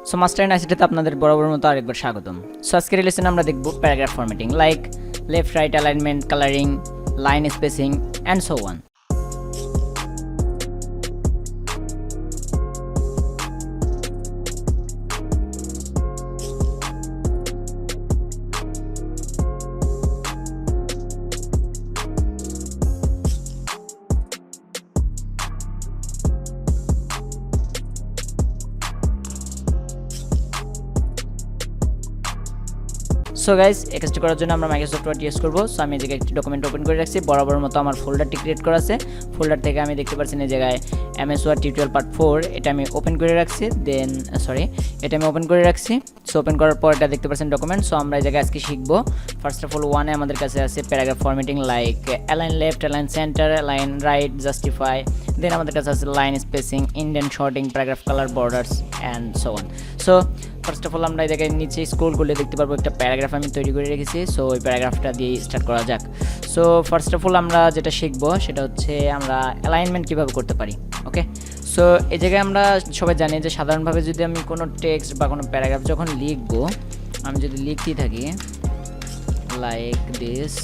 So master in আইসিটিতে আপনাদের বরাবর মতো আরেকবার স্বাগতম। সো আজকের লেসনে আমরা দেখব paragraph formatting like left right alignment, colouring, line spacing and so on. So guys এই কাজটি করার জন্য আমরা মাইক্রোসফট ওয়ার্ড ইউজ করবো। সো আমি এই জায়গায় একটি ডকুমেন্ট ওপেন করে রাখছি, বরাবর মতো আমার ফোল্ডারটি ক্রিয়েট করা আছে। ফোল্ডার থেকে আমি দেখতে পাচ্ছি এই জায়গায় MS ওয়ার্ড টিউটোরিয়াল পার্ট 4 এটা আমি ওপেন করে রাখছি। এটা আমি ওপেন করে রাখছি। সো ওপেন করার পর এটা দেখতে পাচ্ছেন ডকুমেন্ট। সো আমরা এই জায়গায় আজকে শিখবো ফার্স্ট অফ অল 1 আমাদের কাছে আছে paragraph formatting like align left, align centre, align right, justify. Then আমাদের কাছে আছে line spacing, indent, sorting, paragraph colour, borders and so on. So first of all আমরা এই জায়গায় নিচে স্ক্রল করলে দেখতে পারবো একটা প্যারাগ্রাফ আমি তৈরি করে রেখেছি। সো ওই প্যারাগ্রাফটা দিয়ে স্টার্ট করা যাক। সো ফার্স্ট অফ অল আমরা যেটা শিখবো সেটা হচ্ছে আমরা অ্যালাইনমেন্ট কীভাবে করতে পারি। ওকে, সো এই জায়গায় আমরা সবাই জানি যে সাধারণভাবে যদি আমি কোনো টেক্সট বা কোনো প্যারাগ্রাফ যখন লিখবো, আমি যদি লিখতেই থাকি লাইক দিস,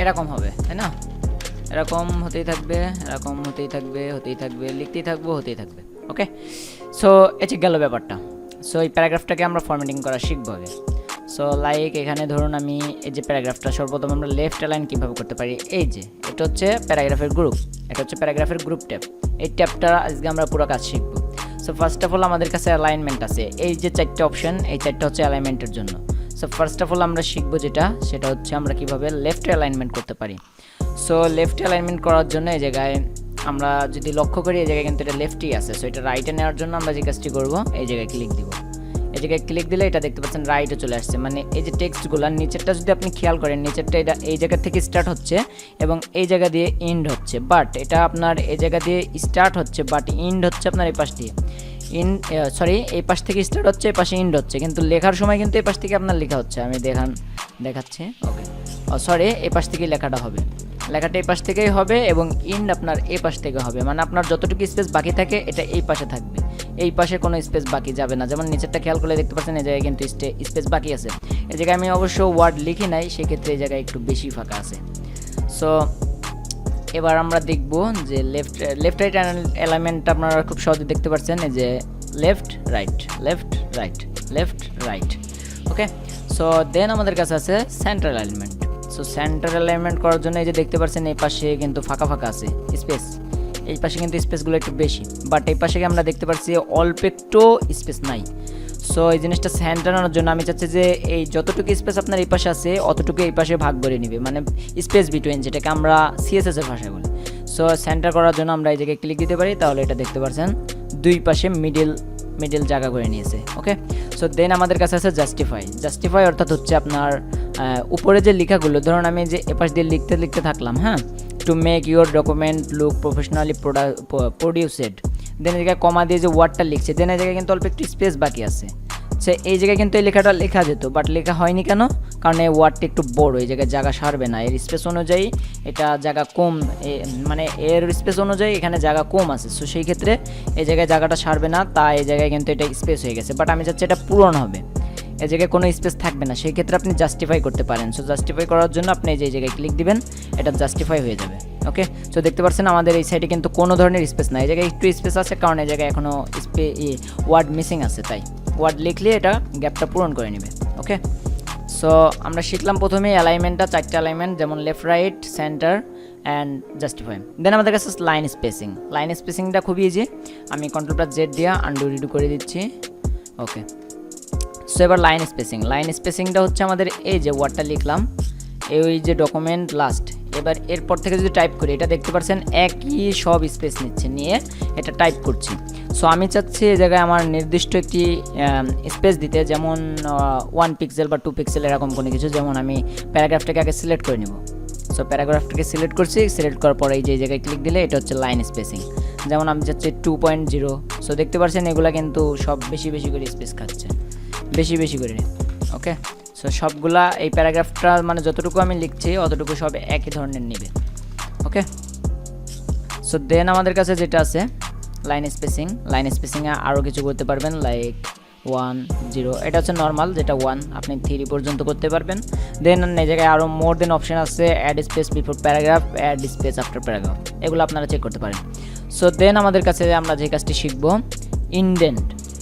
এরকম হবে, তাই না? এরকম হতেই থাকবে, এরকম হতেই থাকবে, লিখতেই থাকবো, হতেই থাকবে। ওকে, সো এটি গেল ব্যাপারটা। সো এই প্যারাগ্রাফটাকে আমরা ফরম্যাটিং করা শিখবো আগে। সো লাইক এখানে ধরুন আমি এই যে প্যারাগ্রাফটা সর্বপ্রথম আমরা লেফট অ্যালাইন কীভাবে করতে পারি, এই যে এটা হচ্ছে প্যারাগ্রাফের গ্রুপ, এটা হচ্ছে প্যারাগ্রাফের গ্রুপ ট্যাব। এই ট্যাবটা আজকে আমরা পুরো কাজ শিখবো। সো ফার্স্ট অফ অল আমাদের কাছে অ্যালাইনমেন্ট আছে, এই যে 4টা অপশন, এই 4টা হচ্ছে অ্যালাইনমেন্টের জন্য। সো ফার্স্ট অফ অল আমরা শিখবো সেটা হচ্ছে আমরা কীভাবে লেফট অ্যালাইনমেন্ট করতে পারি। সো লেফট অ্যালাইনমেন্ট করার জন্য এই জায়গায় আমরা যদি লক্ষ্য করি এই জায়গায় কিন্তু এটা লেফটই আছে। সো এটা রাইটে নেওয়ার জন্য আমরা যে কাজটি করবো এই জায়গায় ক্লিক দিব। এই জায়গায় ক্লিক দিলে এটা দেখতে পাচ্ছেন রাইটে চলে আসছে। মানে এই যে টেক্সটগুলো নিচেরটা যদি আপনি খেয়াল করেন, নিচেরটা এটা এই জায়গা থেকে স্টার্ট হচ্ছে এবং এই জায়গা দিয়ে এন্ড হচ্ছে, বাট এটা আপনার এই জায়গা দিয়ে স্টার্ট হচ্ছে বাট এন্ড হচ্ছে আপনার এই পাশ দিয়ে। এই পাশ থেকে স্টার্ট হচ্ছে, এই পাশে এন্ড হচ্ছে, কিন্তু লেখার সময় কিন্তু এই পাশ থেকে আপনার লেখা হচ্ছে। আমি দেখাচ্ছি। ওকে, এই পাশ থেকেই লেখাটা হবে, লেখাটা এই পাশ থেকেই হবে এবং এন্ড আপনার এই পাশ থেকে হবে। মানে আপনার যতটুকু স্পেস বাকি থাকে এটা এই পাশে থাকবে, এই পাশে কোনো স্পেস বাকি যাবে না। যেমন নিচেরটা খেয়াল করলে দেখতে পাচ্ছেন এই জায়গায় কিন্তু স্পেস বাকি আছে। এই জায়গায় আমি অবশ্য ওয়ার্ড লিখি নাই, সেক্ষেত্রে এই জায়গায় একটু বেশি ফাঁকা আছে। সো এবার আমরা দেখব যে লেফট রাইট অ্যালাইনমেন্ট আপনারা খুব সহজে দেখতে পাচ্ছেন, এই যে left right, left right, left right. Okay, so then আমাদের কাছে আছে centre alignment. So centre alignment করার জন্য এই যে দেখতে পাচ্ছেন এই পাশে কিন্তু ফাঁকা আছে স্পেস, এই পাশে কিন্তু স্পেসগুলো একটু বেশি, বাট এই পাশে আমরা দেখতে পাচ্ছি অল্প একটু স্পেস নাই। সো এই জিনিসটা সেন্টার আনার জন্য আমি চাচ্ছি যে এই যতটুকু স্পেস আপনার এই পাশে আছে অতটুকু এই পাশে ভাগ করে নিবে, মানে স্পেস বিটুইন, যেটাকে আমরা CSS এর ভাষায় বলি। সো সেন্টার করার জন্য আমরা এই জায়গায় ক্লিক দিতে পারি, তাহলে এটা দেখতে পাচ্ছেন দুই পাশে মিডিল জায়গা করে নিয়েছে। ওকে, সো দেন আমাদের কাছে আছে জাস্টিফাই অর্থাৎ হচ্ছে আপনার উপরে যে লেখাগুলো, ধরুন আমি যে এপাশ দিয়ে লিখতে থাকলাম, হ্যাঁ, to make your document look professionally produced, then এই জায়গায় কমা দিয়ে যে ওয়ার্ডটা লিখছে, দেন এই জায়গায় কিন্তু অল্প একটু স্পেস বাকি আছে। সে এই জায়গায় কিন্তু এই লেখাটা লেখা যেত, বাট লেখা হয়নি কেন? কারণ এই ওয়ার্ডটা একটু বড়, এই জায়গায় জায়গা সারবে না, এর স্পেস অনুযায়ী এটা জায়গা কম, মানে এর স্পেস অনুযায়ী এখানে জায়গা কম আছে। সো সেই ক্ষেত্রে এই জায়গায় জায়গাটা সারবে না, তাই এই জায়গায় কিন্তু এটা স্পেস হয়ে গেছে, বাট আমি চাচ্ছি এটা পূরণ হবে, এই জায়গায় কোনো স্পেস থাকবে না। সেই ক্ষেত্রে আপনি জাস্টিফাই করতে পারেন। সো জাস্টিফাই করার জন্য আপনি এই জায়গায় ক্লিক দিবেন, এটা জাস্টিফাই হয়ে যাবে। ওকে, সো দেখতে পাচ্ছেন আমাদের এই সাইডে কিন্তু কোনো ধরনের স্পেস নাই, এই জায়গায় একটু স্পেস আছে কারণ এই জায়গায় এখনও ওয়ার্ড মিসিং আছে, তাই ওয়ার্ড লিখলে এটা গ্যাপটা পূরণ করে নেবে। ওকে, সো আমরা শিখলাম প্রথমে অ্যালাইনমেন্টটা, 4টা অ্যালাইনমেন্ট, যেমন left right, centre and justify. Then আমাদের কাছে লাইন স্পেসিংটা খুবই ইজি, আমি CTRL+Z দিয়ে আনডু রিডু করে দিচ্ছি। ওকে, সো এবার লাইন স্পেসিংটা হচ্ছে আমাদের এই যে ওয়ার্ডটা লিখলাম, এই যে ডকুমেন্ট লাস্ট, এবার এরপর থেকে যদি টাইপ করি এটা দেখতে পাচ্ছেন একই সব স্পেস নিয়ে এটা টাইপ করছি। সো আমি চাচ্ছি এই জায়গায় আমার নির্দিষ্ট একটি স্পেস দিতে, যেমন 1 পিক্সেল বা 2 পিক্সেল এরকম কোনো কিছু। যেমন আমি প্যারাগ্রাফটাকে আগে সিলেক্ট করে নেব। সো প্যারাগ্রাফটাকে সিলেক্ট করছি, সিলেক্ট করার পরে এই যে জায়গায় ক্লিক দিলে এটা হচ্ছে লাইন স্পেসিং। যেমন আমি চাচ্ছি 2.0। সো দেখতে পাচ্ছেন এগুলো কিন্তু সব বেশি করে স্পেস খাচ্ছে, বেশি করে। ওকে, সো সবগুলা এই প্যারাগ্রাফটা মানে যতটুকু আমি লিখছি অতটুকু সব একই ধরনের নেবে। ওকে, সো দেন আমাদের কাছে যেটা আছে লাইন স্পেসিংয়ে আরও কিছু করতে পারবেন, লাইক 1 0, এটা হচ্ছে নর্মাল, যেটা 1 আপনি 3 পর্যন্ত করতে পারবেন। দেন এই জায়গায় আরও মোর দেন অপশন আছে, add space before paragraph, add space after paragraph, এগুলো আপনারা চেক করতে পারেন। সো দেন আমাদের কাছে আমরা যে কাজটি শিখবো,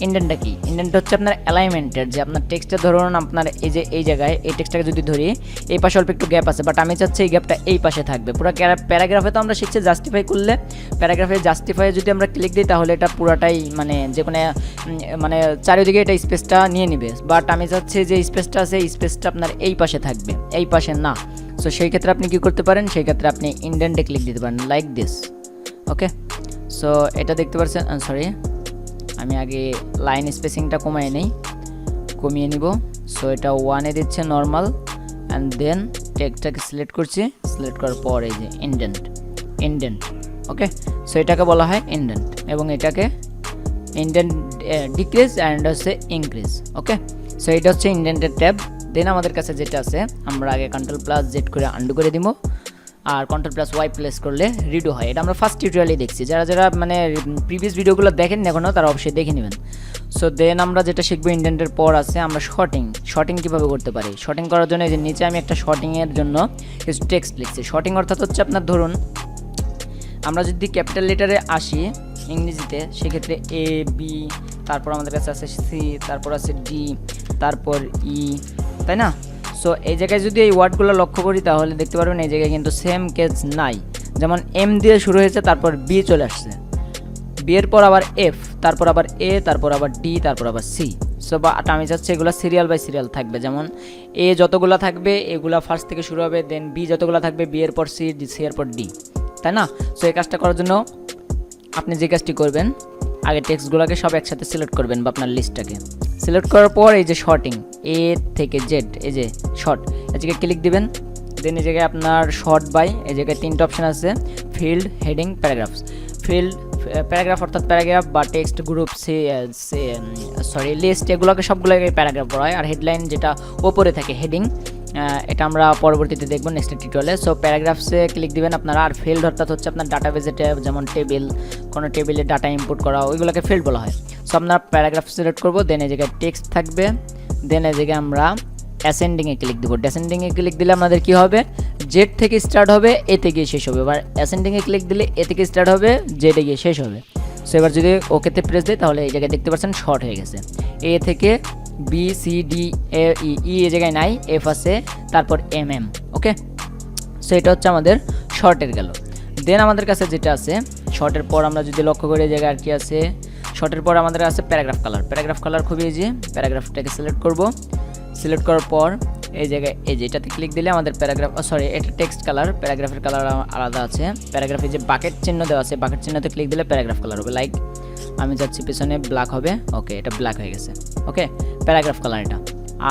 ইন্ডেন্টটা কি? ইন্ডেন্ট হচ্ছে আপনার অ্যালাইনমেন্টের, যে আপনার টেক্সটটা ধরুন আপনার এই জায়গায় এই টেক্সটটাকে যদি ধরি, এই পাশে অল্প একটু গ্যাপ আছে, বাট আমি চাচ্ছি এই গ্যাপটা এই পাশে থাকবে। পুরো প্যারাগ্রাফে তো আমরা শিখছি জাস্টিফাই করলে, প্যারাগ্রাফে জাস্টিফাই যদি আমরা ক্লিক দিই তাহলে এটা পুরাটাই মানে যে কোনো মানে চারিদিকে এটা স্পেসটা নিয়ে নিবে, বাট আমি চাচ্ছি যে স্পেসটা আছে এই স্পেসটা আপনার এই পাশে থাকবে, এই পাশে না। সো সেই ক্ষেত্রে আপনি কি করতে পারেন, সেই ক্ষেত্রে আপনি ইন্ডেন্টে ক্লিক দিতে পারেন, লাইক দিস। ওকে, সো এটা দেখতে পাচ্ছেন, সরি আমি আগে লাইন স্পেসিংটা কমিয়ে নিব। সো এটা 1-এ দিচ্ছে নর্মাল, অ্যান্ড দেন টেক্সটটাকে সিলেক্ট করছি, সিলেক্ট করার পর এই যে ইন্ডেন্ট। ওকে, সো এটাকে বলা হয় ইন্ডেন্ট, এবং এটাকে ইন্ডেন্ট ডিক্রিজ অ্যান্ড হচ্ছে ইনক্রিজ। ওকে, সো এটা হচ্ছে ইন্ডেন্টের ট্যাব। দেন আমাদের কাছে যেটা আছে, আমরা আগে Ctrl+Z করে আন্ডু করে দিব, আর Ctrl+Y প্রেস করলে রিডো হয়। এটা আমরা ফার্স্ট টিউটোরিয়ালে দেখছি, যারা মানে প্রিভিয়াস ভিডিওগুলো দেখেন এখনও তারা অবশ্যই দেখে নেবেন। সো দেন আমরা যেটা শিখবো, ইন্ডেন্টের পর আছে আমরা শর্টিং কীভাবে করতে পারি। শর্টিং করার জন্য এই যে নিচে আমি একটা শর্টিংয়ের জন্য কিছু টেক্সট লিখছি। শর্টিং অর্থাৎ হচ্ছে আপনার ধরুন আমরা যদি ক্যাপিটাল লেটারে আসি ইংরেজিতে, সেক্ষেত্রে A B, তারপর আমাদের কাছে আছে C, তারপর আছে D, তারপর E, তাই না? সো এই জায়গায় যদি এই ওয়ার্ডগুলো লক্ষ্য করি তাহলে দেখতে পারবেন এই জায়গায় কিন্তু সেম কেস নাই। যেমন M দিয়ে শুরু হয়েছে, তারপর B চলে আসছে, B এর পর আবার F, তারপর আবার A, তারপর আবার D, তারপর আবার C। সো বা আমি চাচ্ছি এগুলো সিরিয়াল বাই সিরিয়াল থাকবে, যেমন A যতগুলো থাকবে এগুলো ফার্স্ট থেকে শুরু হবে, দেন B যতগুলো থাকবে B এর পর C, C এর পর D, তাই না? সো এই কাজটা করার জন্য আপনি যে কাজটি করবেন, আগে টেক্সটগুলোকে সব একসাথে সিলেক্ট করবেন বা আপনার লিস্টটাকে সিলেক্ট করার পর এই যে শর্টিং A থেকে Z, এই যে শর্ট, এই জায়গায় ক্লিক দিবেন। দেন এই জায়গায় আপনার শর্ট বাই, এই জায়গায় 3টা অপশান আছে, ফিল্ড, হেডিং, প্যারাগ্রাফস। প্যারাগ্রাফ অর্থাৎ প্যারাগ্রাফ বা টেক্সট গ্রুপ, লিস্ট, এগুলোকে সবগুলোকে প্যারাগ্রাফ বলা হয়। আর হেডলাইন যেটা ওপরে থাকে হেডিং, এটা আমরা পরবর্তীতে দেখব নেক্সট টিউটোরিয়ালে। সো প্যারাগ্রাফসে ক্লিক দিবেন আপনারা। আর ফিল্ড অর্থাৎ হচ্ছে আপনার ডাটাবেজে, যেমন টেবিল, কোনো টেবিলে ডাটা ইনপুট করা, ওইগুলোকে ফিল্ড বলা হয়। সো আপনারা প্যারাগ্রাফ সিলেক্ট করবো, দেন এই জায়গায় টেক্সট থাকবে, দেন এই জায়গায় আমরা অ্যাসেন্ডিংয়ে ক্লিক দেবো। অ্যাসেন্ডিংয়ে ক্লিক দিলে আমাদের কী হবে, জেড থেকে স্টার্ট হবে, এতে গিয়ে শেষ হবে। এবার অ্যাসেন্ডিংয়ে ক্লিক দিলে এ থেকে স্টার্ট হবে, জেডে গিয়ে শেষ হবে। সো এবার যদি ওকেতে প্রেস দিই তাহলে এই জায়গায় দেখতে পাচ্ছেন শর্ট হয়ে গেছে। এ থেকে বি সি ডি এ ই, এই জায়গায় নাই, এফ আছে, তারপর এম এম। ওকে, সো এটা হচ্ছে আমাদের শর্টের গেল। দেন আমাদের কাছে যেটা আছে শর্টের পর আমরা যদি লক্ষ্য করি, এই জায়গায় আর কি আছে, শর্টের পর আমাদের আছে প্যারাগ্রাফ কালার খুবই ইজি। প্যারাগ্রাফটাকে সিলেক্ট করব, সিলেক্ট করার পর এই জায়গায় এই যে এটাতে ক্লিক দিলে আমাদের এটা টেক্সট কালার, প্যারাগ্রাফের কালার আলাদা আছে। প্যারাগ্রাফে যে বাকেট চিহ্ন দেওয়া আছে, বাকেট চিহ্নতে ক্লিক দিলে প্যারাগ্রাফ কালার হবে, লাইক আমি যাচ্ছি পেছনে ব্ল্যাক হবে। ওকে, এটা ব্ল্যাক হয়ে গেছে। ওকে, প্যারাগ্রাফ কালার এটা।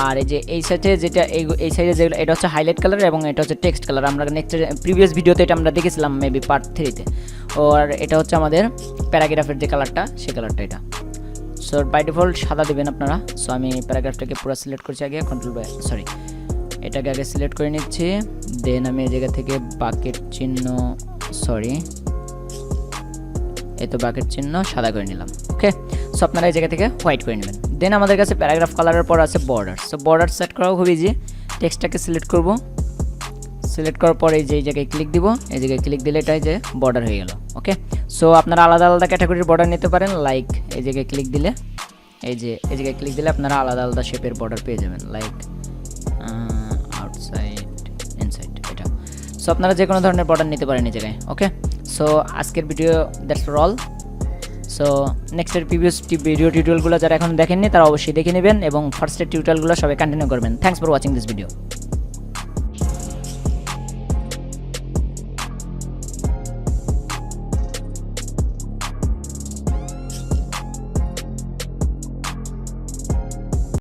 আর এই যে এই সাইডে যেটা এই সাইডে যেগুলো, এটা হচ্ছে হাইলাইট কালার এবং এটা হচ্ছে টেক্সট কালার। আমরা নেক্সট প্রিভিয়াস ভিডিওতে এটা আমরা দেখেছিলাম মেবি পার্ট 3-তে। আর এটা হচ্ছে আমাদের প্যারাগ্রাফের যে কালারটা, সেই কালারটা এটা। সো বাই ডিফল্ট সাদা দেবেন আপনারা। সো আমি প্যারাগ্রাফটাকে পুরো সিলেক্ট করছি আগে, এটাকে আগে সিলেক্ট করে নিচ্ছি। দেন আমি এই জায়গা থেকে বাকেট চিহ্ন, বাকেট চিহ্ন সাদা করে নিলাম। ওকে, সো আপনারা এই জায়গা থেকে হোয়াইট করে নেবেন। দেন আমাদের কাছে প্যারাগ্রাফ কালারের পর আছে বর্ডার। সো বর্ডার সেট করাও খুব ইজি। টেক্সটটাকে সিলেক্ট করব, সিলেক্ট করার পর এই যে এই জায়গায় ক্লিক দিব, এই জায়গায় ক্লিক দিলে এটাই যে বর্ডার হয়ে গেল। ওকে, সো আপনারা আলাদা আলাদা ক্যাটাগরির বর্ডার নিতে পারেন, লাইক এই জায়গায় ক্লিক দিলে, এই জায়গায় ক্লিক দিলে আপনারা আলাদা আলাদা শেপের বর্ডার পেয়ে যাবেন, লাইক আউটসাইড, ইনসাইড, এটা। সো আপনারা যে কোনো ধরনের বর্ডার নিতে পারেন এই জায়গায়। ওকে, সো আজকের video that's for all. So নেক্সটের প্রিভিয়াস ভিডিও টিউটোরিয়ালগুলো যারা এখন দেখেননি তারা অবশ্যই দেখে নেবেন এবং ফার্স্টের টিউটোরিয়ালগুলো সবাই কন্টিনিউ করবেন। Thanks for watching this video.